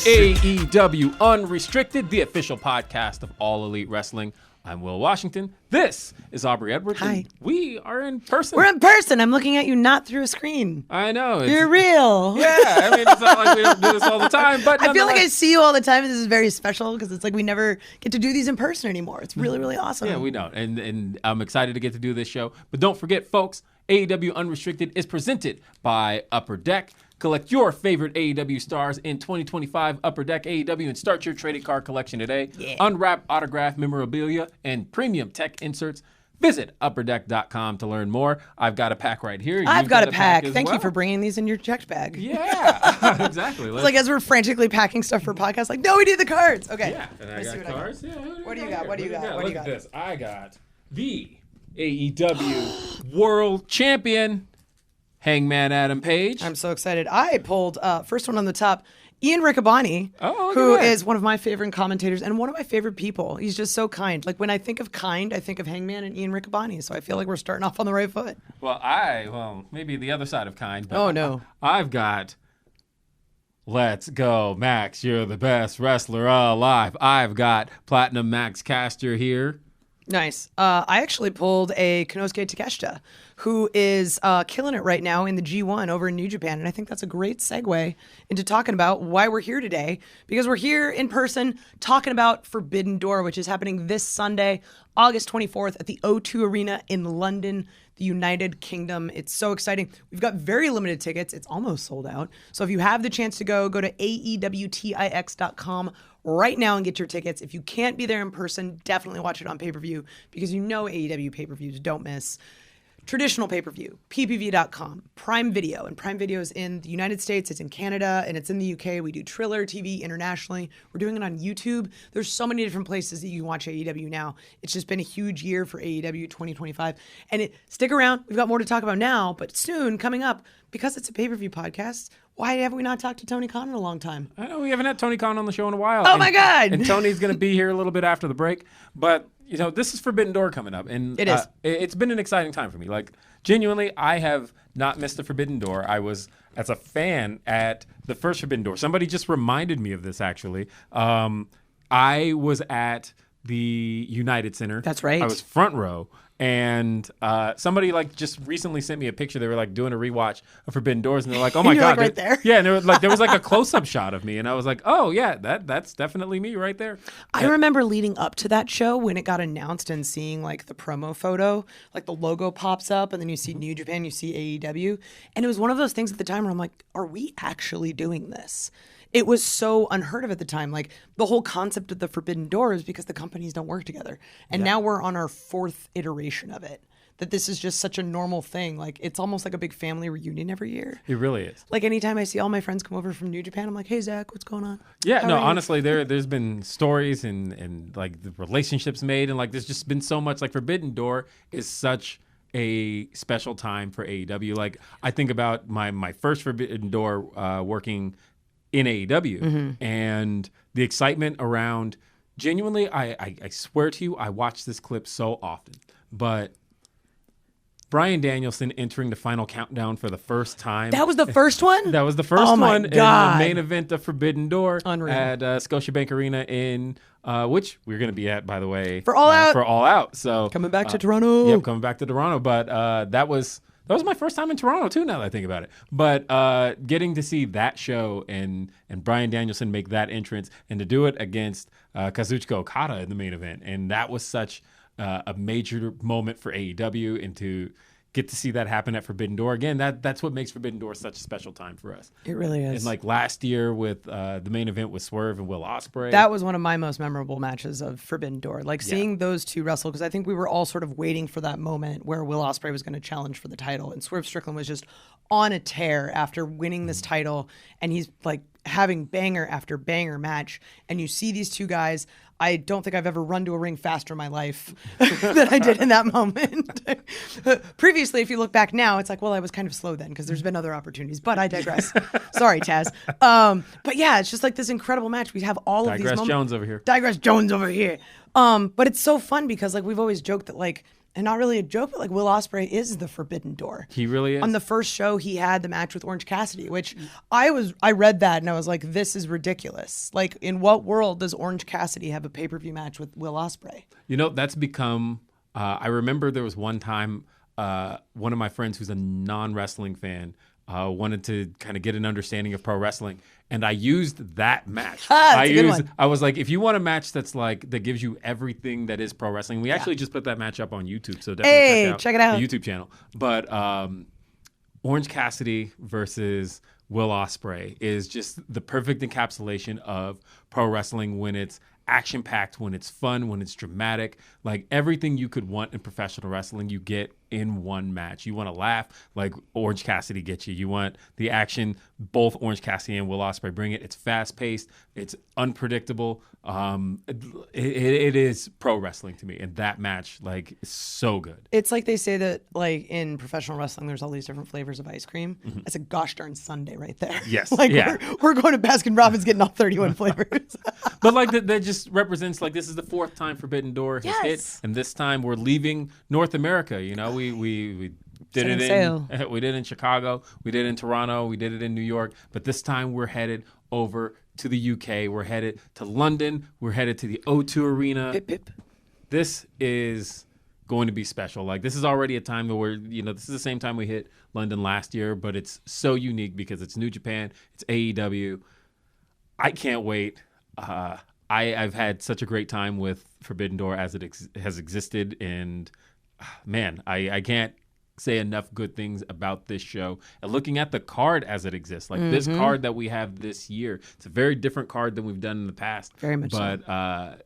AEW Unrestricted, the official podcast of All Elite Wrestling. I'm Will Washington. This is Aubrey Edwards. Hi. We are in person. We're in person. I'm looking at you, not through a screen. I know. You're real. Yeah, I mean, it's not like we don't do this all the time, but I feel like I see you all the time. This is very special because it's like we never get to do these in person anymore. It's really, really awesome. Yeah, we don't. And I'm excited to get to do this show. But don't forget, folks, AEW Unrestricted is presented by Upper Deck. Collect your favorite AEW stars in 2025 Upper Deck AEW and start your trading card collection today. Yeah. Unwrapped autograph memorabilia and premium tech inserts. Visit upperdeck.com to learn more. I've got a pack right here. I've got a pack. as Thank well. you for bringing these in your checked bag. Yeah, exactly. It's like as we're frantically packing stuff for podcasts, like, no, we need the cards. Okay. Yeah, and I got cards. What do you got? What do you got? Look at this. I got the AEW World Champion Hangman Adam Page. I'm so excited. I pulled first one on the top, Ian Riccaboni, who is one of my favorite commentators and one of my favorite people. He's just so kind. Like when I think of kind, I think of Hangman and Ian Riccaboni. So I feel like we're starting off on the right foot. Well, maybe the other side of kind. But oh no, I've got. Let's go, Max. You're the best wrestler alive. I've got Platinum Max Caster here. Nice. I actually pulled a Konosuke Takeshita, who is killing it right now in the G1 over in New Japan. And I think that's a great segue into talking about why we're here today. Because we're here in person talking about Forbidden Door, which is happening this Sunday, August 24th at the O2 Arena in London, the United Kingdom. It's so exciting. We've got very limited tickets. It's almost sold out. So if you have the chance to go to AEWTIX.com right now and get your tickets. If you can't be there in person, definitely watch it on pay-per-view because you know AEW pay-per-views don't miss. Traditional pay-per-view, ppv.com, Prime Video. And Prime Video is in the United States, it's in Canada, and it's in the UK. We do Triller TV internationally. We're doing it on YouTube. There's so many different places that you can watch AEW now. It's just been a huge year for AEW 2025. And stick around. We've got more to talk about now, but soon, coming up, because it's a pay-per-view podcast, why have we not talked to Tony Khan in a long time? I know we haven't had Tony Khan on the show in a while. Oh, my God. And Tony's going to be here a little bit after the break. But, you know, this is Forbidden Door coming up. And it is. It's been an exciting time for me. Like, genuinely, I have not missed the Forbidden Door. I was, as a fan, at the first Forbidden Door. Somebody just reminded me of this, actually. I was at the United Center. That's right. I was front row. And somebody just recently sent me a picture. They were doing a rewatch of Forbidden Doors, and they're like, "Oh my God!" right there. Yeah, and there was a close-up shot of me, and I was like, "Oh yeah, that's definitely me right there." I remember leading up to that show when it got announced and seeing the promo photo, the logo pops up, and then you see New Japan, you see AEW, and it was one of those things at the time where I'm like, "Are we actually doing this?" It was so unheard of at the time. The whole concept of the Forbidden Door is because the companies don't work together. And now we're on our fourth iteration of it. That this is just such a normal thing. It's almost like a big family reunion every year. It really is. Anytime I see all my friends come over from New Japan, I'm like, hey, Zach, what's going on? Yeah, honestly, there's been stories and the relationships made. And there's just been so much. Forbidden Door is such a special time for AEW. I think about my first Forbidden Door working in AEW and the excitement around, genuinely, I swear to you, I watch this clip so often, but Bryan Danielson entering the final countdown for the first time. That was the first one? That was the first one in the main event of Forbidden Door. Unreal. At Scotiabank Arena in which we're going to be at, by the way. For All Out. For All Out. So coming back to Toronto. Yep, coming back to Toronto. But that was my first time in Toronto, too, now that I think about it. But getting to see that show and Bryan Danielson make that entrance and to do it against Kazuchika Okada in the main event. And that was such a major moment for AEW, and to get to see that happen at Forbidden Door. Again, that's what makes Forbidden Door such a special time for us. It really is. And last year with the main event with Swerve and Will Ospreay. That was one of my most memorable matches of Forbidden Door. Seeing those two wrestle, because I think we were all sort of waiting for that moment where Will Ospreay was going to challenge for the title. And Swerve Strickland was just on a tear after winning this title. And he's having banger after banger match. And you see these two guys. I don't think I've ever run to a ring faster in my life than I did in that moment. Previously, if you look back now, it's I was kind of slow then because there's been other opportunities, but I digress. Sorry, Taz. But yeah, it's just this incredible match. We have all of these moments. Digress Jones over here. Digress Jones over here. But it's so fun because we've always joked that and not really a joke, but like Will Ospreay is the Forbidden Door. He really is. On the first show, he had the match with Orange Cassidy, which I read that and I was like, this is ridiculous. Like, in what world does Orange Cassidy have a pay-per-view match with Will Ospreay? That's become. I remember there was one time one of my friends who's a non-wrestling fan wanted to kind of get an understanding of pro wrestling, and I used that match. I was like, if you want a match that's like that gives you everything that is pro wrestling, we actually just put that match up on YouTube, so definitely check it out the YouTube channel. But Orange Cassidy versus Will Ospreay is just the perfect encapsulation of pro wrestling when it's action-packed, when it's fun, when it's dramatic. Like, everything you could want in professional wrestling, you get in one match. You want to laugh, like Orange Cassidy gets you. You want the action, both Orange Cassidy and Will Ospreay bring it. It's fast-paced. It's unpredictable. It is pro wrestling to me, and that match, like, is so good. It's like they say that, like, in professional wrestling, there's all these different flavors of ice cream. Mm-hmm. That's a gosh darn sundae right there. Yes. We're going to Baskin Robbins getting all 31 flavors. But like that just represents, like, this is the fourth time Forbidden Door has hit, and this time we're leaving North America. We did it in Chicago, we did it in Toronto, we did it in New York, but this time we're headed over to the UK. We're headed to London. We're headed to the O2 Arena. Pip, pip. This is going to be special. Like, this is already a time where, this is the same time we hit London last year, but it's so unique because it's New Japan, it's AEW. I can't wait. I've had such a great time with Forbidden Door as it has existed, and man, I can't say enough good things about this show. And looking at the card as it exists, like this card that we have this year, it's a very different card than we've done in the past. Very much but so.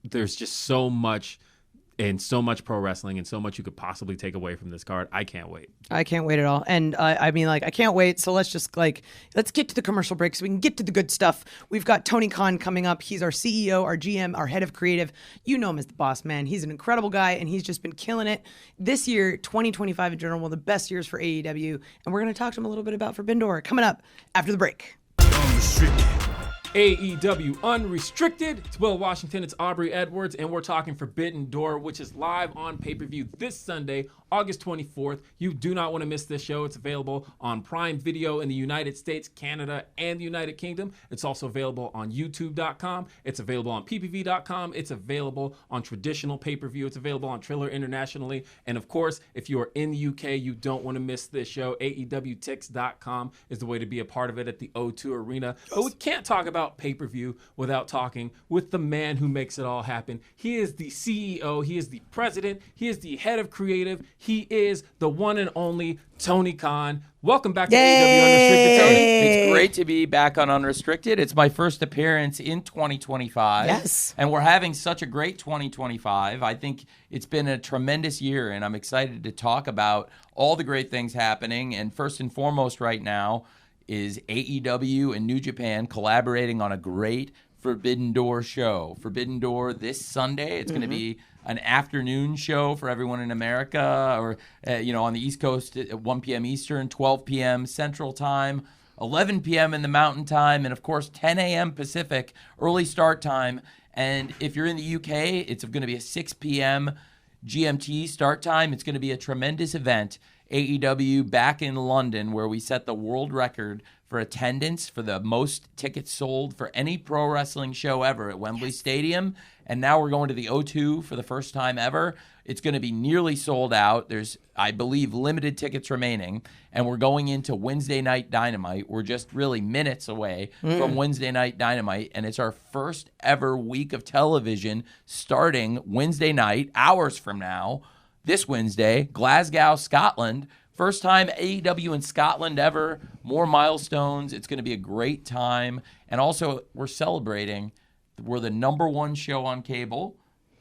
There's just so much and so much pro wrestling and so much you could possibly take away from this card. I can't wait. I can't wait at all. And I can't wait. So let's get to the commercial break so we can get to the good stuff. We've got Tony Khan coming up. He's our CEO, our GM, our head of creative. You know him as the boss man. He's an incredible guy, and he's just been killing it. This year, 2025 in general, one of the best years for AEW. And we're going to talk to him a little bit about Forbidden Door coming up after the break. Unrestricted. AEW Unrestricted. It's Will Washington, it's Aubrey Edwards, and we're talking Forbidden Door, which is live on pay-per-view this Sunday, August 24th. You do not want to miss this show. It's available on Prime Video in the United States, Canada, and the United Kingdom. It's also available on YouTube.com. It's available on PPV.com. It's available on traditional pay-per-view. It's available on Triller internationally. And of course, if you are in the UK, you don't want to miss this show. AEWTix.com is the way to be a part of it at the O2 Arena. But we can't talk about pay-per-view without talking with the man who makes it all happen. He is the CEO. He is the president. He is the head of creative. He is the one and only Tony Khan. Welcome back to AEW Unrestricted, Tony. It's great to be back on Unrestricted. It's my first appearance in 2025. Yes. And we're having such a great 2025. I think it's been a tremendous year, and I'm excited to talk about all the great things happening. And first and foremost right now is AEW and New Japan collaborating on a great Forbidden Door show. Forbidden Door this Sunday. It's going to be an afternoon show for everyone in America, or on the East Coast at 1 p.m. Eastern, 12 p.m. Central Time, 11 p.m. in the Mountain Time, and of course 10 a.m. Pacific, early start time. And if you're in the UK, it's going to be a 6 p.m. GMT start time. It's going to be a tremendous event. AEW back in London, where we set the world record for attendance for the most tickets sold for any pro wrestling show ever at Wembley Stadium. And now we're going to the O2 for the first time ever. It's going to be nearly sold out. There's, I believe, limited tickets remaining. And we're going into Wednesday Night Dynamite. We're just really minutes away from Wednesday Night Dynamite. And it's our first ever week of television starting Wednesday night, hours from now. This Wednesday, Glasgow, Scotland. First time AEW in Scotland ever. More milestones. It's going to be a great time. And also, we're celebrating. We're the number one show on cable.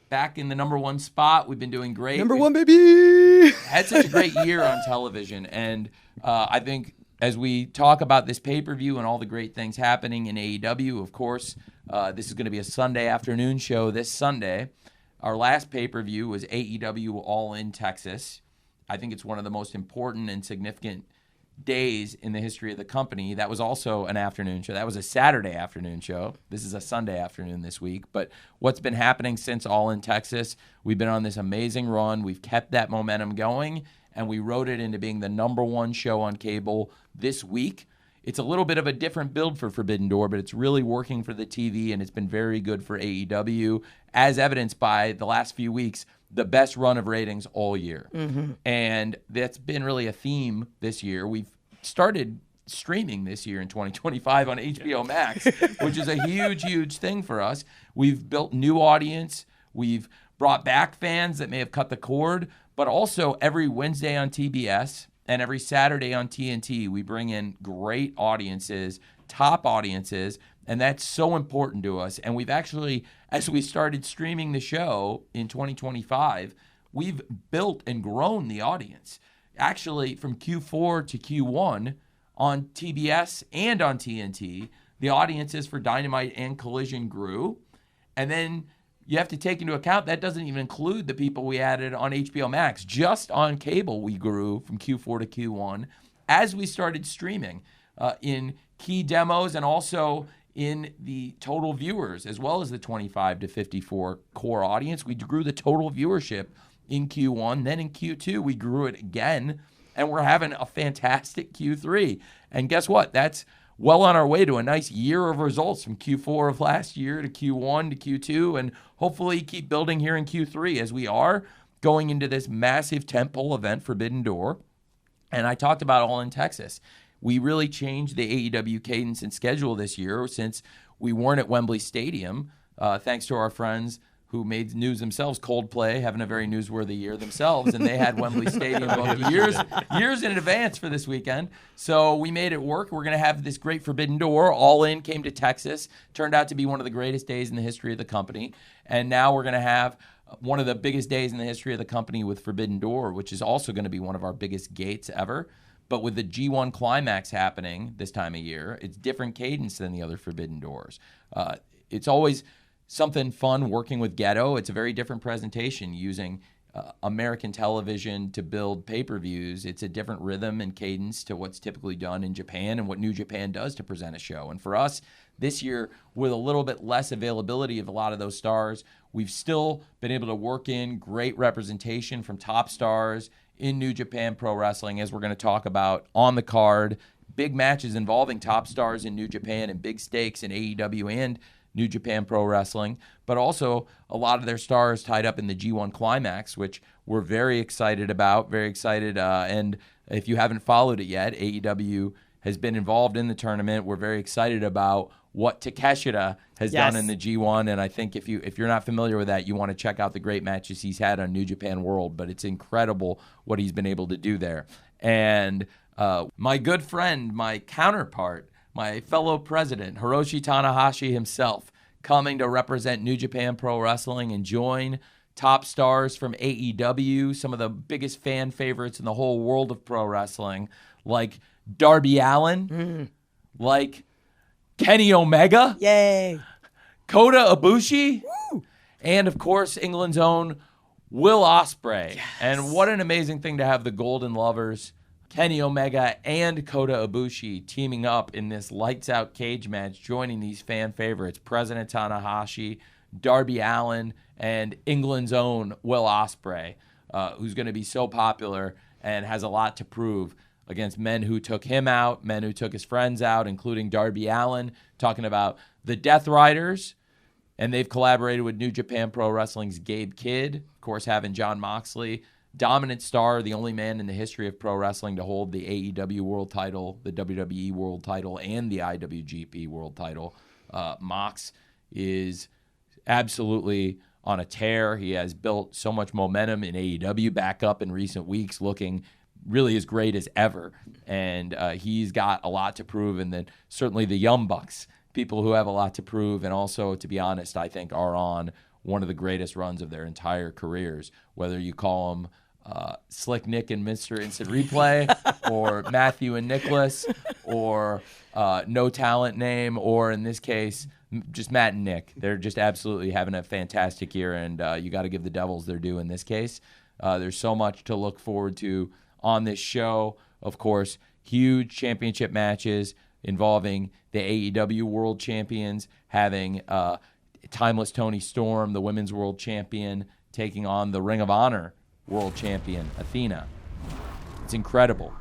Back in the number one spot. We've been doing great. Number one, baby! Had such a great year on television. And I think as we talk about this pay-per-view and all the great things happening in AEW, of course, this is going to be a Sunday afternoon show this Sunday. Our last pay-per-view was AEW All in Texas. I think it's one of the most important and significant days in the history of the company. That was also an afternoon show. That was a Saturday afternoon show. This is a Sunday afternoon this week. But what's been happening since All in Texas, we've been on this amazing run. We've kept that momentum going, and we rode it into being the #1 show on cable this week. It's a little bit of a different build for Forbidden Door, but it's really working for the TV, and it's been very good for AEW, as evidenced by the last few weeks, the best run of ratings all year. And that's been really a theme this year. We've started streaming this year in 2025 on HBO Max, which is a huge, huge thing for us. We've built new audience. We've brought back fans that may have cut the cord, but also every Wednesday on TBS and every Saturday on TNT, we bring in great audiences, top audiences, and that's so important to us. And we've actually, as we started streaming the show in 2025, we've built and grown the audience. Actually, from Q4 to Q1 on TBS and on TNT, the audiences for Dynamite and Collision grew. And then you have to take into account that doesn't even include the people we added on HBO Max. Just on cable, we grew from Q4 to Q1 as we started streaming in key demos and also in the total viewers, as well as the 25 to 54 core audience. We grew the total viewership in Q1. Then in Q2, we grew it again, and we're having a fantastic Q3. And guess what? That's well on our way to a nice year of results from Q4 of last year to Q1 to Q2, and hopefully keep building here in Q3 as we are going into this massive tentpole event, Forbidden Door. And I talked about All in Texas. We really changed the AEW cadence and schedule this year since we weren't at Wembley Stadium, thanks to our friends who made news themselves, Coldplay, having a very newsworthy year themselves, and they had Wembley Stadium booked years in advance for this weekend. So we made it work. We're going to have this great Forbidden Door. All In came to Texas. Turned out to be one of the greatest days in the history of the company. And now we're going to have one of the biggest days in the history of the company with Forbidden Door, which is also going to be one of our biggest gates ever. But with the G1 Climax happening this time of year, it's different cadence than the other Forbidden Doors. It's always something fun working with Ghetto. It's a very different presentation using American television to build pay-per-views. It's a different rhythm and cadence to what's typically done in Japan and what New Japan does to present a show. And for us, this year, with a little bit less availability of a lot of those stars, we've still been able to work in great representation from top stars in New Japan Pro Wrestling, as we're going to talk about on the card. Big matches involving top stars in New Japan and big stakes in AEW and New Japan Pro Wrestling, but also a lot of their stars tied up in the G1 Climax, which we're very excited about, and if you haven't followed it yet, AEW has been involved in the tournament. We're very excited about what Takeshita has done in the G1, and I think if you're not familiar with that, you want to check out the great matches he's had on New Japan World, but it's incredible what he's been able to do there. And my good friend, my counterpart, my fellow president, Hiroshi Tanahashi himself, coming to represent New Japan Pro Wrestling and join top stars from AEW, some of the biggest fan favorites in the whole world of pro wrestling, like Darby Allin, like Kenny Omega, Yay! Kota Ibushi, woo! And of course, England's own Will Ospreay. Yes. And what an amazing thing to have the Golden Lovers, Kenny Omega and Kota Ibushi, teaming up in this lights-out cage match, joining these fan favorites, President Tanahashi, Darby Allin, and England's own Will Ospreay, who's going to be so popular and has a lot to prove against men who took him out, men who took his friends out, including Darby Allin, talking about the Death Riders, and they've collaborated with New Japan Pro Wrestling's Gabe Kidd, of course having Jon Moxley, dominant star, the only man in the history of pro wrestling to hold the AEW World title, the WWE World title, and the IWGP World title. Mox is absolutely on a tear. He has built so much momentum in AEW, back up in recent weeks, looking really as great as ever. And he's got a lot to prove. And then certainly the Young Bucks, people who have a lot to prove. And also, to be honest, I think are on one of the greatest runs of their entire careers, whether you call them Slick Nick and Mr. Instant Replay, or Matthew and Nicholas, or No Talent Name, or in this case, just Matt and Nick. They're just absolutely having a fantastic year, and you got to give the Devils their due in this case. There's so much to look forward to on this show. Of course, huge championship matches involving the AEW World Champions, having Timeless Toni Storm, the Women's World Champion, taking on the Ring of Honor World Champion, Athena. It's incredible.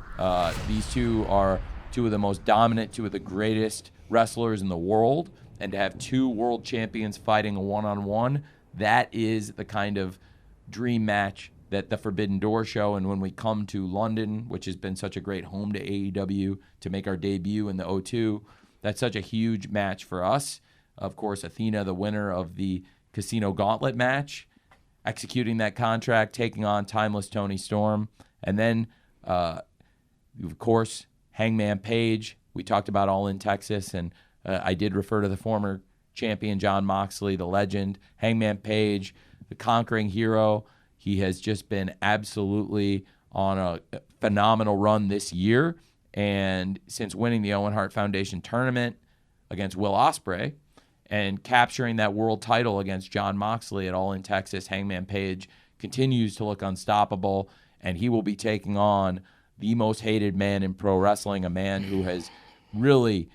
These two are two of the most dominant, two of the greatest wrestlers in the world, and to have two world champions fighting a one-on-one, that is the kind of dream match that the Forbidden Door show. And when we come to London, which has been such a great home to AEW, to make our debut in the O2, that's such a huge match for us. Of course, Athena, the winner of the Casino Gauntlet match, executing that contract, taking on Timeless Toni Storm. And then, of course, Hangman Page. We talked about All in Texas, and I did refer to the former champion Jon Moxley, the legend. Hangman Page, the conquering hero. He has just been absolutely on a phenomenal run this year. And since winning the Owen Hart Foundation tournament against Will Ospreay and capturing that world title against Jon Moxley at All in Texas, Hangman Page continues to look unstoppable, and he will be taking on the most hated man in pro wrestling, a man who has really,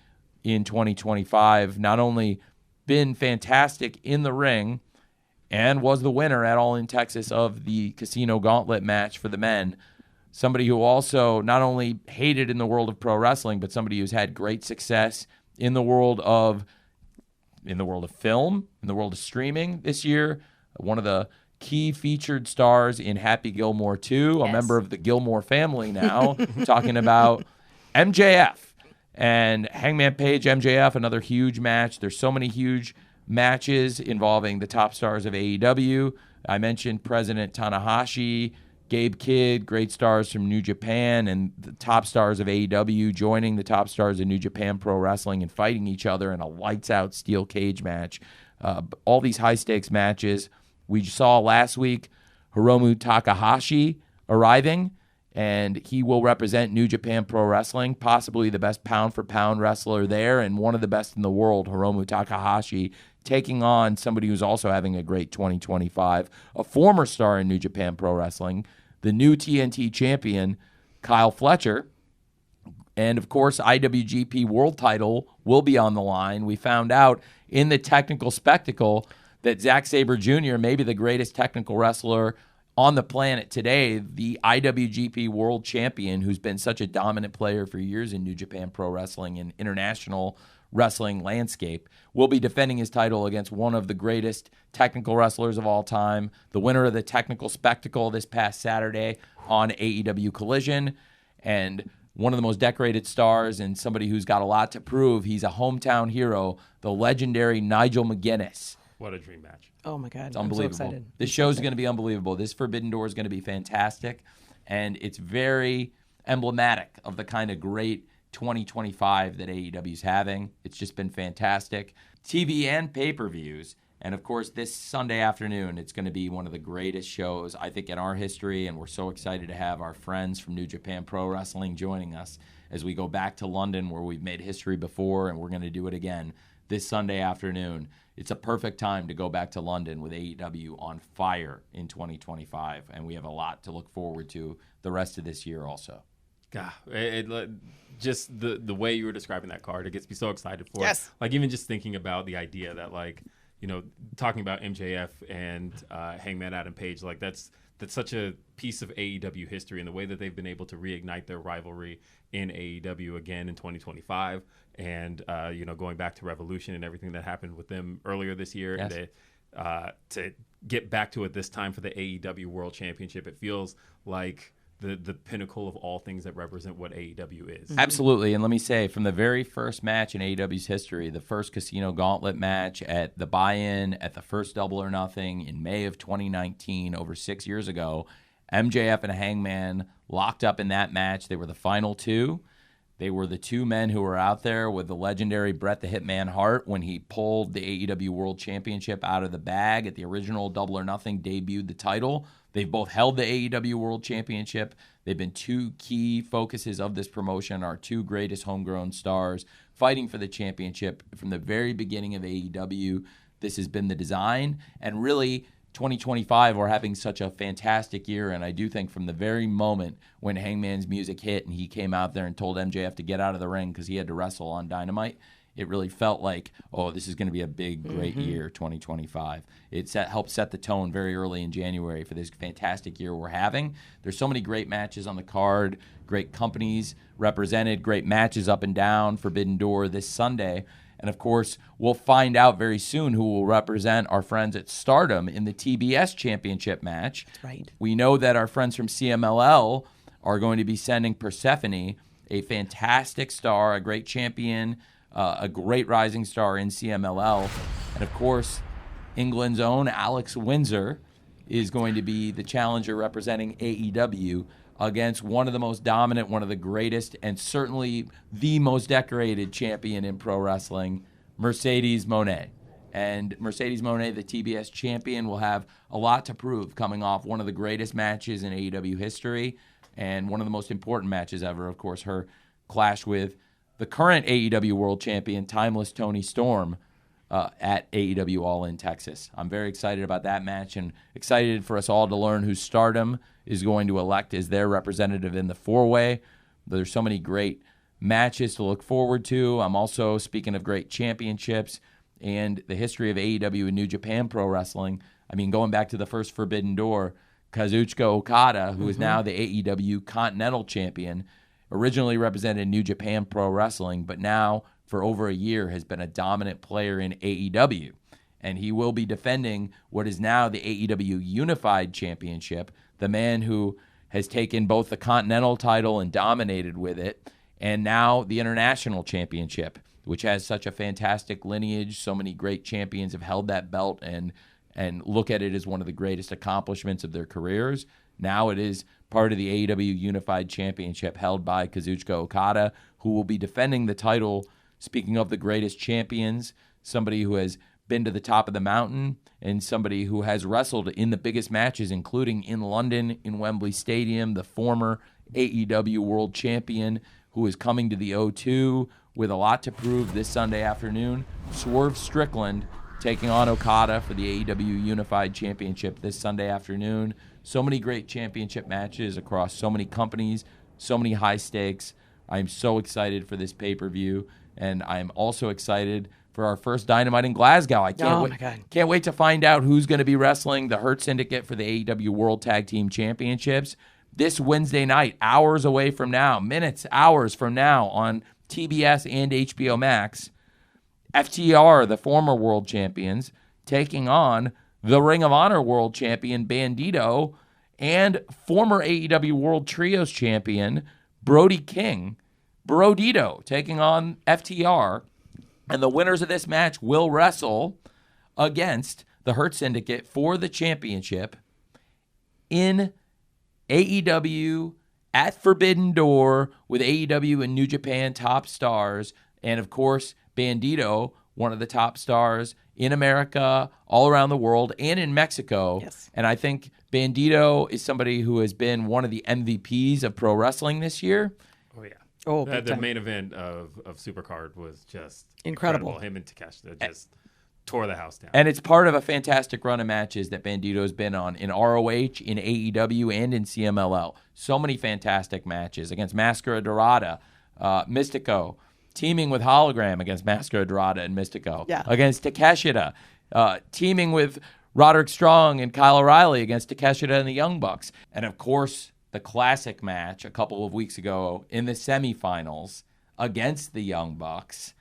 in 2025, not only been fantastic in the ring and was the winner at All in Texas of the Casino Gauntlet match for the men, somebody who also not only hated in the world of pro wrestling, but somebody who's had great success in the world of film, in the world of streaming this year. One of the key featured stars in Happy Gilmore 2, a member of the Gilmore family now, talking about MJF. And Hangman Page, MJF, another huge match. There's so many huge matches involving the top stars of AEW. I mentioned President Tanahashi, Gabe Kidd, great stars from New Japan, and the top stars of AEW joining the top stars of New Japan Pro Wrestling and fighting each other in a lights-out steel cage match. All these high-stakes matches. We saw last week Hiromu Takahashi arriving, and he will represent New Japan Pro Wrestling, possibly the best pound-for-pound wrestler there and one of the best in the world, Hiromu Takahashi, taking on somebody who's also having a great 2025, a former star in New Japan Pro Wrestling, the new TNT champion, Kyle Fletcher. And, of course, IWGP World title will be on the line. We found out in the technical spectacle that Zack Sabre Jr., maybe the greatest technical wrestler on the planet today, the IWGP World Champion, who's been such a dominant player for years in New Japan Pro Wrestling and international wrestling landscape, will be defending his title against one of the greatest technical wrestlers of all time, the winner of the technical spectacle this past Saturday on AEW Collision, and one of the most decorated stars and somebody who's got a lot to prove. He's a hometown hero, the legendary Nigel McGuinness. What a dream match. Oh, my God. It's unbelievable. I'm so excited. This show's going to be unbelievable. This Forbidden Door is going to be fantastic, and it's very emblematic of the kind of great 2025 that AEW's having. It's just been fantastic. TV and pay-per-views. And, of course, this Sunday afternoon, it's going to be one of the greatest shows, I think, in our history, and we're so excited to have our friends from New Japan Pro Wrestling joining us as we go back to London, where we've made history before, and we're going to do it again this Sunday afternoon. It's a perfect time to go back to London with AEW on fire in 2025, and we have a lot to look forward to the rest of this year also. God, just the way you were describing that card, it gets me so excited for Yes. it. Like, even just thinking about the idea that, like, you know, talking about MJF and Hangman Adam Page, like, that's such a piece of AEW history, and the way that they've been able to reignite their rivalry in AEW again in 2025, and you know, going back to Revolution and everything that happened with them earlier this year, Yes. and to get back to it this time for the AEW World Championship, it feels like the pinnacle of all things that represent what AEW is. Absolutely. And let me say, from the very first match in AEW's history, the first Casino Gauntlet match at the buy-in at the first Double or Nothing in May of 2019, over 6 years ago, MJF and Hangman locked up in that match. They were the final two. They were the two men who were out there with the legendary Bret the Hitman Hart when he pulled the AEW World Championship out of the bag at the original Double or Nothing, debuted the title. They've both held the AEW World Championship. They've been two key focuses of this promotion, our two greatest homegrown stars fighting for the championship from the very beginning of AEW. This has been the design, and really 2025, we're having such a fantastic year, and I do think from the very moment when Hangman's music hit and he came out there and told MJF to get out of the ring because he had to wrestle on Dynamite, it really felt like, oh, this is going to be a big, great year, 2025. It helped set the tone very early in January for this fantastic year we're having. There's so many great matches on the card, great companies represented, great matches up and down, Forbidden Door this Sunday. And, of course, we'll find out very soon who will represent our friends at Stardom in the TBS Championship match. That's right. We know that our friends from CMLL are going to be sending Persephone, a fantastic star, a great champion, a great rising star in CMLL. And, of course, England's own Alex Windsor is going to be the challenger representing AEW against one of the most dominant, one of the greatest, and certainly the most decorated champion in pro wrestling, Mercedes Moné. And Mercedes Moné, the TBS champion, will have a lot to prove coming off one of the greatest matches in AEW history and one of the most important matches ever, of course, her clash with the current AEW World Champion, Timeless Toni Storm, at AEW All In Texas. I'm very excited about that match and excited for us all to learn who Stardom is going to elect as their representative in the four-way. There's so many great matches to look forward to. I'm also, speaking of great championships and the history of AEW and New Japan Pro Wrestling, I mean, going back to the first Forbidden Door, Kazuchika Okada, who is now the AEW Continental Champion, originally represented New Japan Pro Wrestling, but now for over a year has been a dominant player in AEW. And he will be defending what is now the AEW Unified Championship, the man who has taken both the Continental title and dominated with it, and now the International Championship, which has such a fantastic lineage. So many great champions have held that belt and look at it as one of the greatest accomplishments of their careers. Now it is part of the AEW Unified Championship held by Kazuchika Okada, who will be defending the title. Speaking of the greatest champions, somebody who has been to the top of the mountain and somebody who has wrestled in the biggest matches, including in London, in Wembley Stadium, the former AEW World Champion who is coming to the O2 with a lot to prove this Sunday afternoon. Swerve Strickland taking on Okada for the AEW Unified Championship this Sunday afternoon. So many great championship matches across so many companies, so many high stakes. I'm so excited for this pay-per-view. And I'm also excited for our first Dynamite in Glasgow. I can't wait to find out who's going to be wrestling the Hurt Syndicate for the AEW World Tag Team Championships this Wednesday night, hours away from now, hours from now on TBS and HBO Max. FTR, the former world champions, taking on the Ring of Honor World Champion Bandito and former AEW World Trios Champion Brody King. Brodito taking on FTR, and the winners of this match will wrestle against the Hurt Syndicate for the championship in AEW at Forbidden Door with AEW and New Japan top stars, and of course Bandito, one of the top stars in America, all around the world, and in Mexico. Yes. And I think Bandito is somebody who has been one of the MVPs of pro wrestling this year. Oh, yeah. Oh, the main event of Supercard was just incredible. Him and Takeshita just tore the house down. And it's part of a fantastic run of matches that Bandito's been on in ROH, in AEW, and in CMLL. So many fantastic matches against Mascara Dorada, Mystico, teaming with Hologram against Mascara Dorada and Mystico, against Takeshita, teaming with Roderick Strong and Kyle O'Reilly against Takeshita and the Young Bucks. And, of course, the classic match a couple of weeks ago in the semifinals against the Young Bucks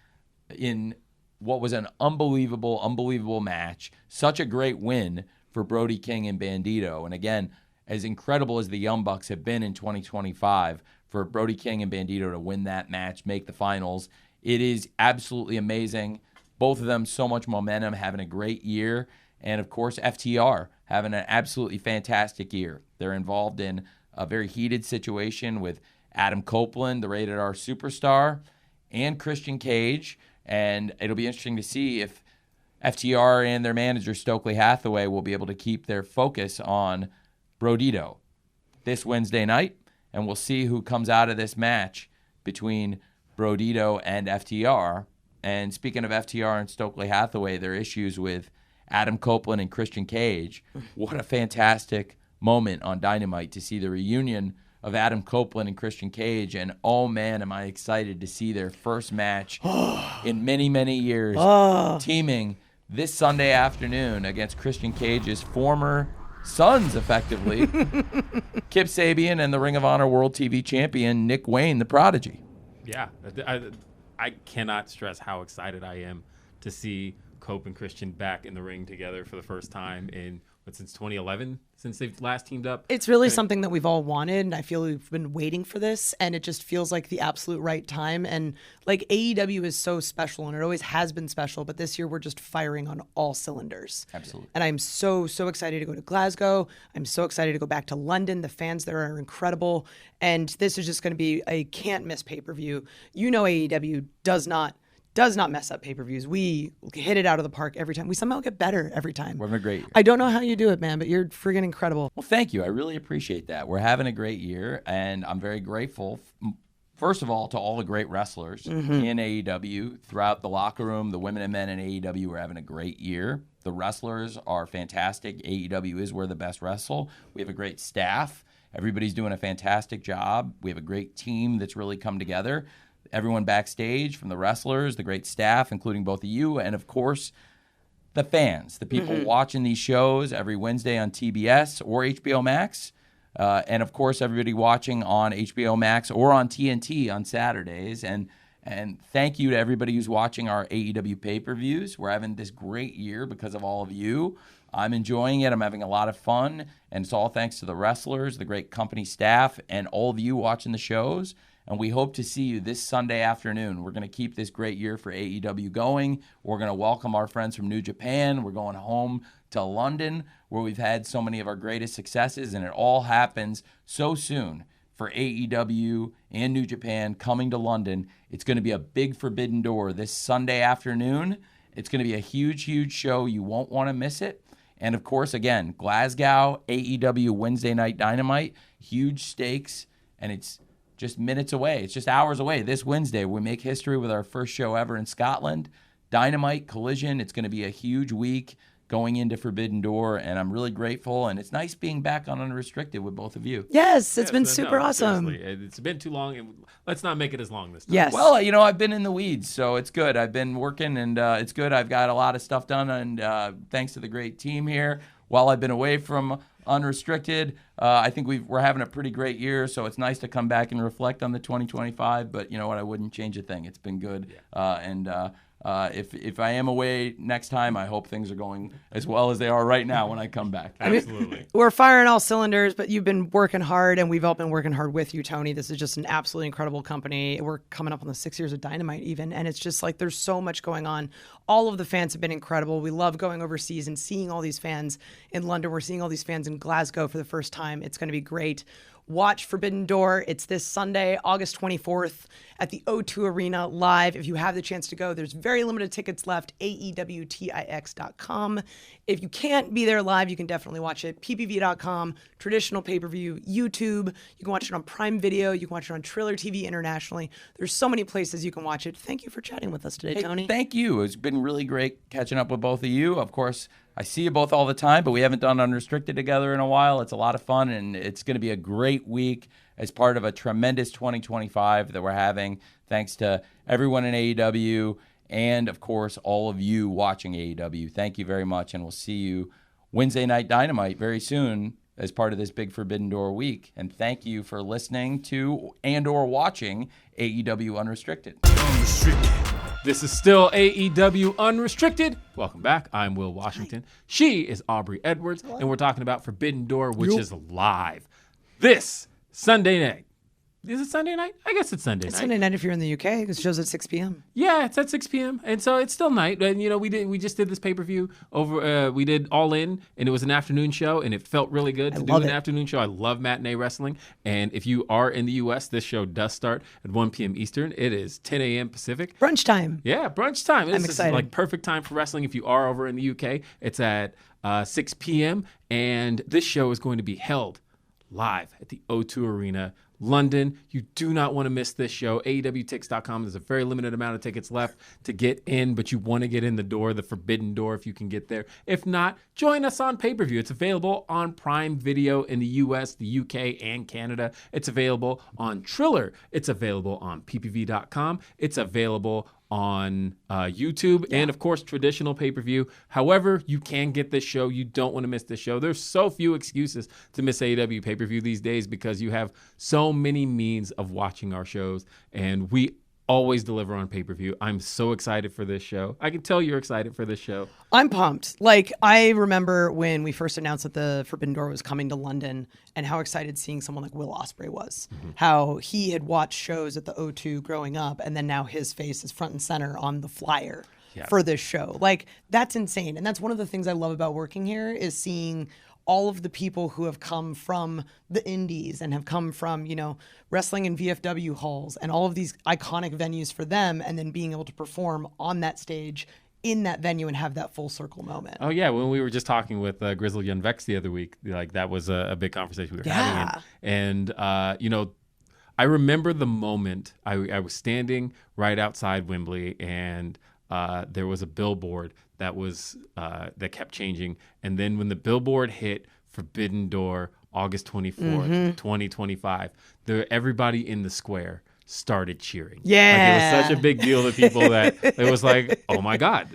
in what was an unbelievable match. Such a great win for Brody King and Bandito. And again, as incredible as the Young Bucks have been in 2025, for Brody King and Bandito to win that match, make the finals, it is absolutely amazing. Both of them, so much momentum, having a great year. And, of course, FTR having an absolutely fantastic year. They're involved in a very heated situation with Adam Copeland, the Rated R superstar, and Christian Cage. And it'll be interesting to see if FTR and their manager, Stokely Hathaway, will be able to keep their focus on Brodito this Wednesday night. And we'll see who comes out of this match between Brodito and FTR. And speaking of FTR and Stokely Hathaway, their issues with Adam Copeland and Christian Cage. What a fantastic moment on Dynamite to see the reunion of Adam Copeland and Christian Cage, and oh man, am I excited to see their first match in many, many years, teaming this Sunday afternoon against Christian Cage's former sons, effectively, Kip Sabian and the Ring of Honor World TV Champion Nick Wayne, the Prodigy. Yeah, I cannot stress how excited I am to see Cope and Christian back in the ring together for the first time in since 2011, since they've last teamed up. It's really something that we've all wanted, and I feel we've been waiting for this, and it just feels like the absolute right time. And like AEW is so special, and it always has been special, but this year we're just firing on all cylinders. Absolutely. And I'm so excited to go to Glasgow. I'm so excited to go back to London. The fans there are incredible, and this is just going to be a can't miss pay-per-view. You know, AEW does not mess up pay-per-views. We hit it out of the park every time. We somehow get better every time. We're having a great year. I don't know how you do it, man, but you're friggin' incredible. Well, thank you. I really appreciate that. We're having a great year, and I'm very grateful, first of all, to all the great wrestlers in AEW. Throughout the locker room, the women and men in AEW are having a great year. The wrestlers are fantastic. AEW is where the best wrestle. We have a great staff. Everybody's doing a fantastic job. We have a great team that's really come together. Everyone backstage, from the wrestlers, the great staff, including both of you, and of course, the fans, the people watching these shows every Wednesday on TBS or HBO Max, and of course, everybody watching on HBO Max or on TNT on Saturdays. And thank you to everybody who's watching our AEW pay-per-views. We're having this great year because of all of you. I'm enjoying it. I'm having a lot of fun, and it's all thanks to the wrestlers, the great company staff, and all of you watching the shows. And we hope to see you this Sunday afternoon. We're going to keep this great year for AEW going. We're going to welcome our friends from New Japan. We're going home to London, where we've had so many of our greatest successes, and it all happens so soon for AEW and New Japan coming to London. It's going to be a big forbidden door this Sunday afternoon. It's going to be a huge, huge show. You won't want to miss it. And, of course, again, Glasgow, AEW Wednesday Night Dynamite, huge stakes, and it's just minutes away. It's just hours away. This Wednesday, we make history with our first show ever in Scotland. Dynamite, Collision. It's going to be a huge week going into Forbidden Door, and I'm really grateful. And it's nice being back on Unrestricted with both of you. Yes, it's been super awesome. Seriously. It's been too long, and let's not make it as long this time. Yes. Well, I've been in the weeds, so it's good. I've been working, and it's good. I've got a lot of stuff done, and thanks to the great team here. While I've been away from Unrestricted, I think we're having a pretty great year, so it's nice to come back and reflect on the 2025. But you know what? I wouldn't change a thing. It's been good, if I am away next time, I hope things are going as well as they are right now when I come back. Absolutely. We're firing all cylinders, but you've been working hard, and we've all been working hard with you, Tony. This is just an absolutely incredible company. We're coming up on the 6 years of Dynamite even, and it's just like there's so much going on. All of the fans have been incredible. We love going overseas and seeing all these fans in London. We're seeing all these fans in Glasgow for the first time. It's going to be great. Watch Forbidden Door. It's this Sunday, August 24th at the O2 Arena live. If you have the chance to go, there's very limited tickets left, AEWTIX.com. If you can't be there live, you can definitely watch it, PPV.com, traditional pay-per-view, YouTube. You can watch it on Prime Video. You can watch it on Triller TV internationally. There's so many places you can watch it. Thank you for chatting with us today, Tony. Thank you. It's been really great catching up with both of you. Of course, I see you both all the time, but we haven't done Unrestricted together in a while. It's a lot of fun, and it's going to be a great week as part of a tremendous 2025 that we're having, thanks to everyone in AEW and, of course, all of you watching AEW. Thank you very much, and we'll see you Wednesday Night Dynamite very soon as part of this big Forbidden Door week. And thank you for listening to and or watching AEW Unrestricted. This is still AEW Unrestricted. Welcome back. I'm Will Washington. She is Aubrey Edwards, and we're talking about Forbidden Door, which is live this Sunday night. Is it Sunday night? I guess it's Sunday night. Sunday night if you're in the UK. It shows at 6 p.m. Yeah, it's at 6 p.m. And so it's still night. And, we just did this pay-per-view over, we did All In, and it was an afternoon show, and it felt really good to do an afternoon show. I love matinee wrestling. And if you are in the U.S., this show does start at 1 p.m. Eastern. It is 10 a.m. Pacific. Brunch time. Yeah, brunch time. I'm excited. Like perfect time for wrestling if you are over in the UK. It's at 6 p.m. And this show is going to be held live at the O2 Arena London. You do not want to miss this show. AEWTix.com. There's a very limited amount of tickets left to get in, but you want to get in the door, the forbidden door, if you can get there. If not, join us on pay-per-view. It's available on Prime Video in the US, the UK, and Canada. It's available on Triller. It's available on ppv.com. It's available on YouTube and, of course, traditional pay-per-view. However, you can get this show. You don't want to miss this show. There's so few excuses to miss AEW pay-per-view these days because you have so many means of watching our shows, and we always deliver on pay-per-view. I'm so excited for this show. I can tell you're excited for this show. I'm pumped. Like, I remember when we first announced that the Forbidden Door was coming to London and how excited seeing someone like Will Ospreay was. How he had watched shows at the O2 growing up, and then now his face is front and center on the flyer for this show. Like, that's insane. And that's one of the things I love about working here is seeing all of the people who have come from the indies and have come from, you know, wrestling in VFW halls and all of these iconic venues for them, and then being able to perform on that stage in that venue and have that full circle moment. Oh, yeah. When we were just talking with Grizzled Young Vex the other week, like that was a big conversation we were having. And you know, I remember the moment I was standing right outside Wembley, and there was a billboard that was that kept changing. And then when the billboard hit Forbidden Door, August 24th, 2025, everybody in the square started cheering. Yeah. Like, it was such a big deal to people that it was like, oh my God.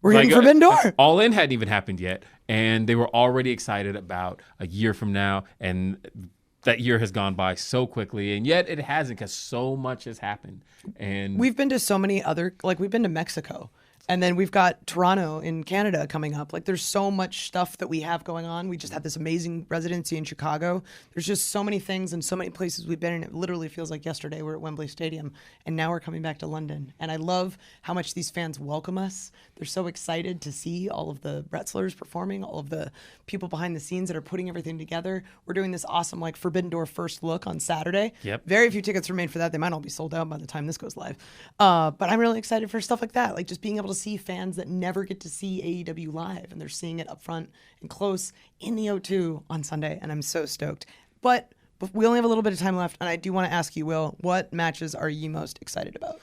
We're getting Forbidden Door. All In hadn't even happened yet. And they were already excited about a year from now. And that year has gone by so quickly, and yet it hasn't, because so much has happened. And we've been to so many other, like, we've been to Mexico, and then we've got Toronto in Canada coming up. Like, there's so much stuff that we have going on. We just had this amazing residency in Chicago. There's just so many things and so many places we've been in. It literally feels like yesterday we're at Wembley Stadium, and now we're coming back to London. And I love how much these fans welcome us. They're so excited to see all of the wrestlers performing, all of the people behind the scenes that are putting everything together. We're doing this awesome, like, Forbidden Door first look on Saturday. Yep. Very few tickets remain for that. They might all be sold out by the time this goes live. But I'm really excited for stuff like that, like just being able to see fans that never get to see AEW live, and they're seeing it up front and close in the O2 on Sunday, and I'm so stoked. But we only have a little bit of time left, and I do want to ask you, Will, what matches are you most excited about?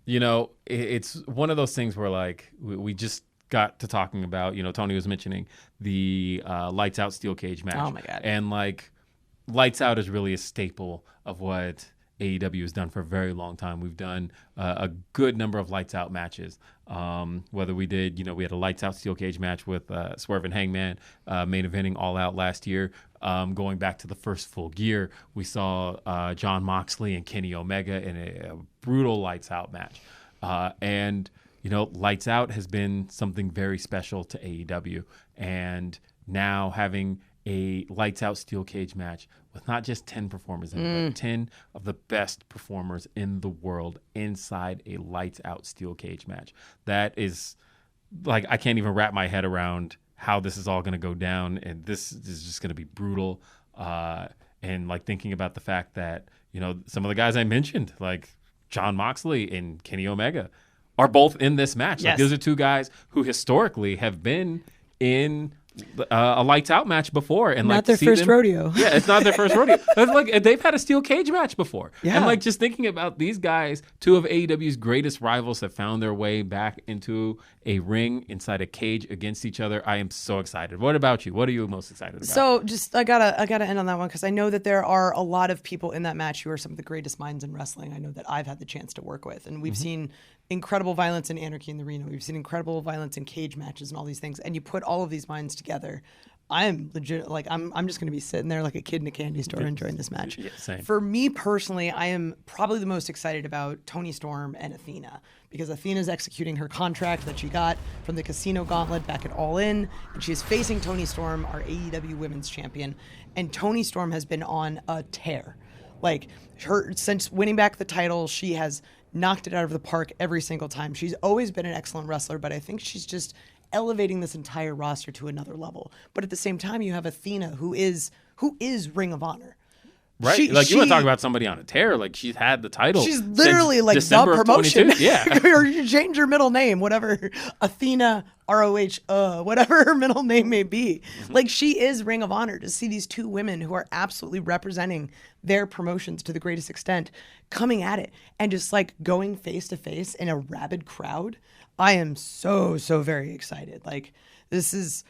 You know, it's one of those things where, like, we just got to talking about, you know, Tony was mentioning the Lights Out Steel Cage match. Oh my God. And, like, Lights Out is really a staple of what AEW has done for a very long time. We've done a good number of Lights Out matches. Whether we did, you know, we had a Lights Out Steel Cage match with Swerve and Hangman main eventing All Out last year. Going back to the first Full Gear, we saw Jon Moxley and Kenny Omega in a brutal Lights Out match. And, you know, Lights Out has been something very special to AEW. And now having a Lights Out Steel Cage match with not just 10 performers in it, but 10 of the best performers in the world inside a Lights Out Steel Cage match. That is, like, I can't even wrap my head around how this is all going to go down, and this is just going to be brutal. And, like, thinking about the fact that, you know, some of the guys I mentioned, like Jon Moxley and Kenny Omega, are both in this match. Yes. Like, those are two guys who historically have been in a Lights Out match before, and not like their first rodeo. Yeah, it's not their first rodeo. It's like they've had a steel cage match before. Yeah. And like just thinking about these guys, two of AEW's greatest rivals have found their way back into a ring inside a cage against each other. I am so excited. What about you? What are you most excited about? So just I gotta end on that one, because I know that there are a lot of people in that match who are some of the greatest minds in wrestling. I know that I've had the chance to work with, and we've seen incredible violence and anarchy in the arena. We've seen incredible violence in cage matches and all these things. And you put all of these minds together, I'm legit, like, I'm just going to be sitting there like a kid in a candy store enjoying this match. Yeah, same. For me personally, I am probably the most excited about Toni Storm and Athena, because Athena's executing her contract that she got from the Casino Gauntlet back at All In, and she is facing Toni Storm, our AEW Women's Champion. And Toni Storm has been on a tear. Like, since winning back the title, she has knocked it out of the park every single time. She's always been an excellent wrestler, but I think she's just elevating this entire roster to another level. But at the same time, you have Athena, who is Ring of Honor. Right, you want to talk about somebody on a tear? Like, she's had the title. She's literally like December the promotion. Yeah, or you change her middle name, whatever. Athena, ROH, whatever her middle name may be. Like, she is Ring of Honor. To see these two women who are absolutely representing their promotions to the greatest extent, coming at it and just like going face to face in a rabid crowd, I am so very excited. Like, that's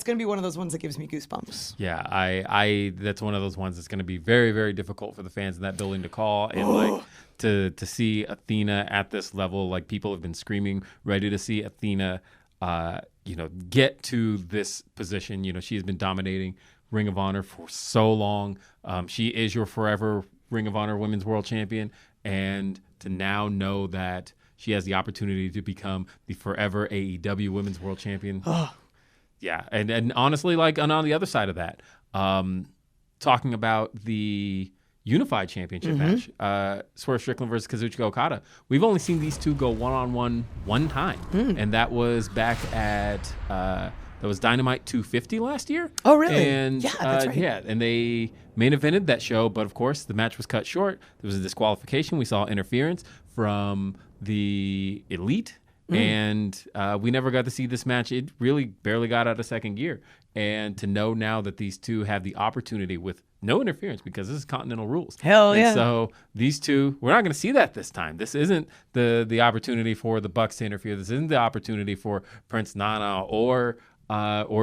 going to be one of those ones that gives me goosebumps. Yeah, I that's one of those ones that's going to be very, very difficult for the fans in that building to call. And like to see Athena at this level, like, people have been screaming, ready to see Athena, get to this position. You know, she has been dominating Ring of Honor for so long. She is your forever Ring of Honor Women's World Champion. And to now know that she has the opportunity to become the forever AEW Women's World Champion. Yeah, and honestly, like, on the other side of that, talking about the Unified Championship match, Swerve Strickland versus Kazuchika Okada, we've only seen these two go one-on-one one time, and that was back at that was Dynamite 250 last year. Oh, really? And yeah, that's right. Yeah, and they main evented that show, but of course the match was cut short. There was a disqualification. We saw interference from the Elite. And we never got to see this match. It really barely got out of second gear. And to know now that these two have the opportunity with no interference, because this is Continental rules. Hell yeah. And so these two, we're not going to see that this time. This isn't the opportunity for the Bucks to interfere. This isn't the opportunity for Prince Nana or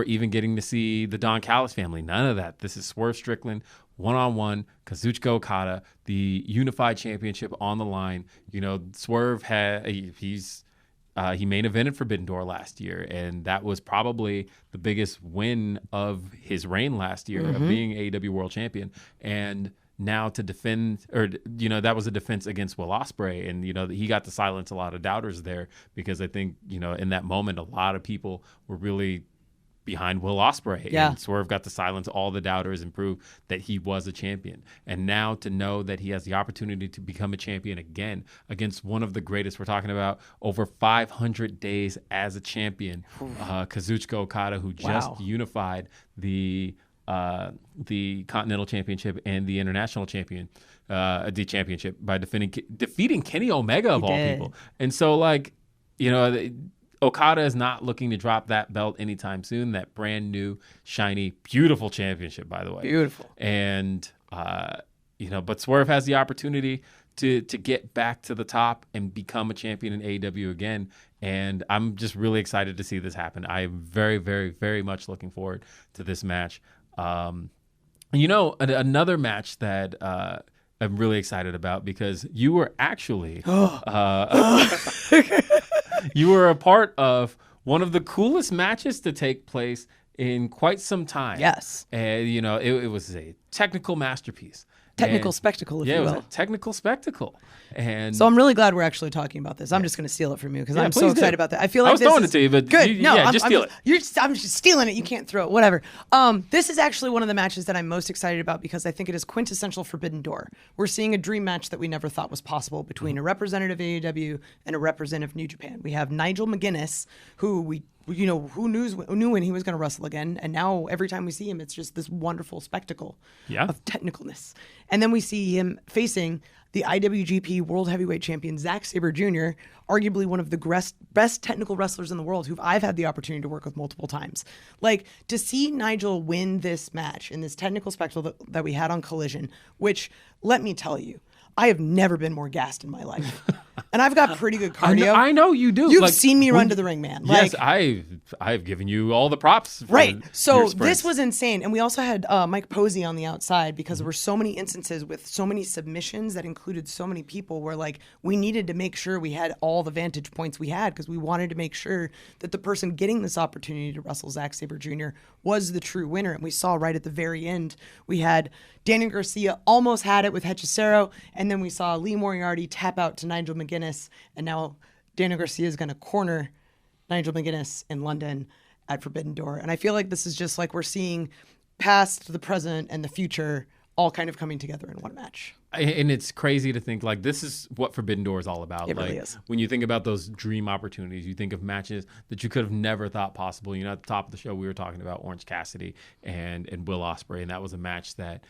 even getting to see the Don Callis family. None of that. This is Swerve Strickland, one-on-one, Kazuchika Okada, the Unified Championship on the line. You know, Swerve he main evented Forbidden Door last year, and that was probably the biggest win of his reign last year of being AEW World Champion. And now to defend, that was a defense against Will Ospreay, and he got to silence a lot of doubters there, because I think in that moment a lot of people were really behind Will Ospreay. Yeah. And Swerve got to silence all the doubters and prove that he was a champion. And now to know that he has the opportunity to become a champion again against one of the greatest. We're talking about over 500 days as a champion, Kazuchika Okada, who just unified the Continental Championship and the International Champion, the championship, by defeating Kenny Omega of all people. And so, like, Okada is not looking to drop that belt anytime soon. That brand new, shiny, beautiful championship, by the way. Beautiful. And, but Swerve has the opportunity to get back to the top and become a champion in AEW again. And I'm just really excited to see this happen. I am very, very, very much looking forward to this match. Another match that I'm really excited about, because you were actually... You were a part of one of the coolest matches to take place in quite some time. Yes. And, it was a technical masterpiece. Technical spectacle, if you will. Yeah, it was a technical spectacle. And so I'm really glad we're actually talking about this. I'm just going to steal it from you, because I'm so excited about that. I feel like I was throwing it to you, but good. Just steal it. I'm just stealing it. You can't throw it. Whatever. This is actually one of the matches that I'm most excited about, because I think it is quintessential Forbidden Door. We're seeing a dream match that we never thought was possible between a representative AEW and a representative New Japan. We have Nigel McGuinness, who who knew when he was going to wrestle again, and now every time we see him, it's just this wonderful spectacle of technicalness. And then we see him facing the IWGP World Heavyweight Champion Zack Sabre Jr., arguably one of the best technical wrestlers in the world, who I've had the opportunity to work with multiple times. Like, to see Nigel win this match in this technical spectacle that we had on Collision, which, let me tell you, I have never been more gassed in my life. And I've got pretty good cardio. I know you do. You've seen me run to the ring, man. Yes, I've given you all the props. Right. So this was insane. And we also had Mike Posey on the outside, because there were so many instances with so many submissions that included so many people where, like, we needed to make sure we had all the vantage points we had, because we wanted to make sure that the person getting this opportunity to wrestle Zack Sabre Jr. was the true winner. And we saw right at the very end, we had Daniel Garcia almost had it with Hechicero, and then we saw Lee Moriarty tap out to Nigel McGuinness, and now Daniel Garcia is going to corner Nigel McGuinness in London at Forbidden Door. And I feel like this is just like we're seeing past, the present, and the future all kind of coming together in one match. And it's crazy to think like this is what Forbidden Door is all about. It like really is. when you think about those dream opportunities, you think of matches that you could have never thought possible. At the top of the show we were talking about Orange Cassidy and Will Ospreay, and that was a match that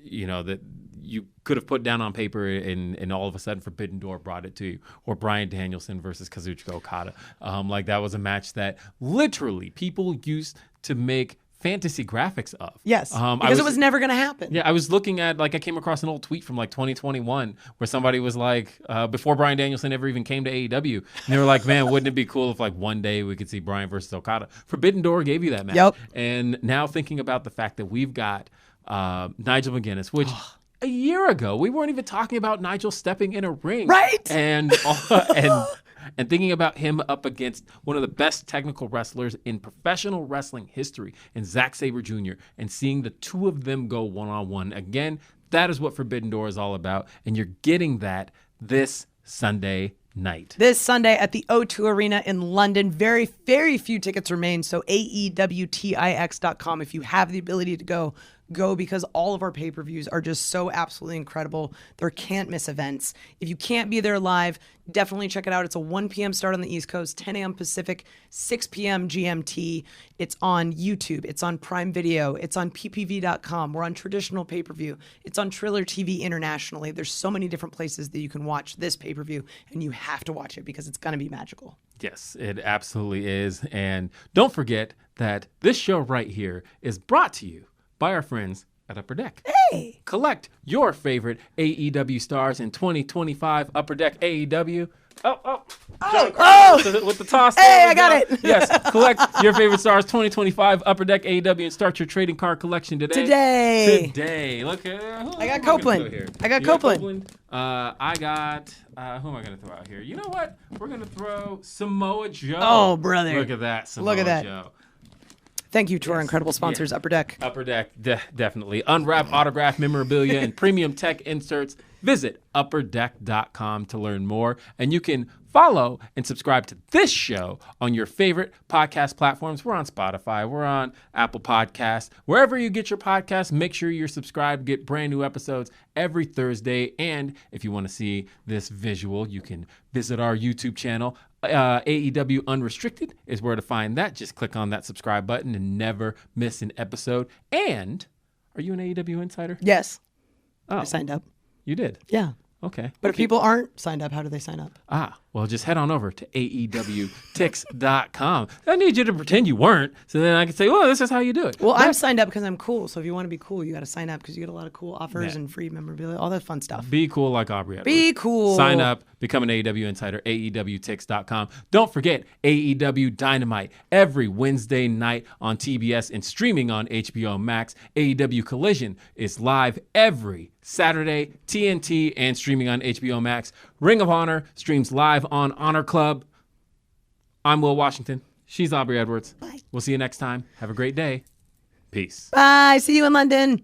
you could have put down on paper, and all of a sudden Forbidden Door brought it to you. Or Bryan Danielson versus Kazuchika Okada. Like that was a match that literally people used to make fantasy graphics of. Yes, because it was never going to happen. Yeah, I was looking at, I came across an old tweet from 2021 where somebody was like, before Bryan Danielson ever even came to AEW, and they were like, man, wouldn't it be cool if one day we could see Bryan versus Okada? Forbidden Door gave you that match. Yep. And now thinking about the fact that we've got Nigel McGuinness, which a year ago we weren't even talking about Nigel stepping in a ring. Right. And thinking about him up against one of the best technical wrestlers in professional wrestling history, in Zack Sabre Jr., and seeing the two of them go one-on-one. Again, that is what Forbidden Door is all about, and you're getting that this Sunday night. This Sunday at the O2 Arena in London. Very, very few tickets remain, so AEWTIX.com. If you have the ability to go because all of our pay-per-views are just so absolutely incredible. They're can't-miss events. If you can't be there live, definitely check it out. It's a 1 p.m. start on the East Coast, 10 a.m. Pacific, 6 p.m. GMT. It's on YouTube. It's on Prime Video. It's on ppv.com. We're on traditional pay-per-view. It's on Triller TV internationally. There's so many different places that you can watch this pay-per-view, and you have to watch it because it's going to be magical. Yes, it absolutely is. And don't forget that this show right here is brought to you by our friends at Upper Deck. Hey! Collect your favorite AEW stars in 2025. Upper Deck AEW. Oh! With the toss. Hey, I got it. Yes, collect your favorite stars 2025. Upper Deck AEW and start your trading card collection today. Today. Look at. I got Copeland. I got Copeland. I got. Who am I going to throw out here? You know what? We're going to throw Samoa Joe. Oh, brother. Look at that. Samoa Joe. Thank you to our incredible sponsors, Upper Deck. Upper Deck, definitely. Unwrap autograph memorabilia and premium tech inserts. Visit upperdeck.com to learn more. And you can follow and subscribe to this show on your favorite podcast platforms. We're on Spotify. We're on Apple Podcasts. Wherever you get your podcasts, make sure you're subscribed. Get brand new episodes every Thursday. And if you want to see this visual, you can visit our YouTube channel. AEW Unrestricted is where to find that. Just click on that subscribe button and never miss an episode. And are you an AEW insider? Yes. Oh, I signed up. You did? Yeah. Okay. But if people aren't signed up, how do they sign up? Well, just head on over to AEWTix.com. I need you to pretend you weren't, so then I can say, well, this is how you do it. Well, I'm signed up because I'm cool. So if you want to be cool, you got to sign up because you get a lot of cool offers and free memorabilia, all that fun stuff. Be cool like Aubrey Edwards. Be cool. Sign up, become an AEW insider, AEWTix.com. Don't forget AEW Dynamite every Wednesday night on TBS and streaming on HBO Max. AEW Collision is live every Saturday, TNT, and streaming on HBO Max. Ring of Honor streams live on Honor Club. I'm Will Washington. She's Aubrey Edwards. Bye. We'll see you next time. Have a great day. Peace. Bye. See you in London.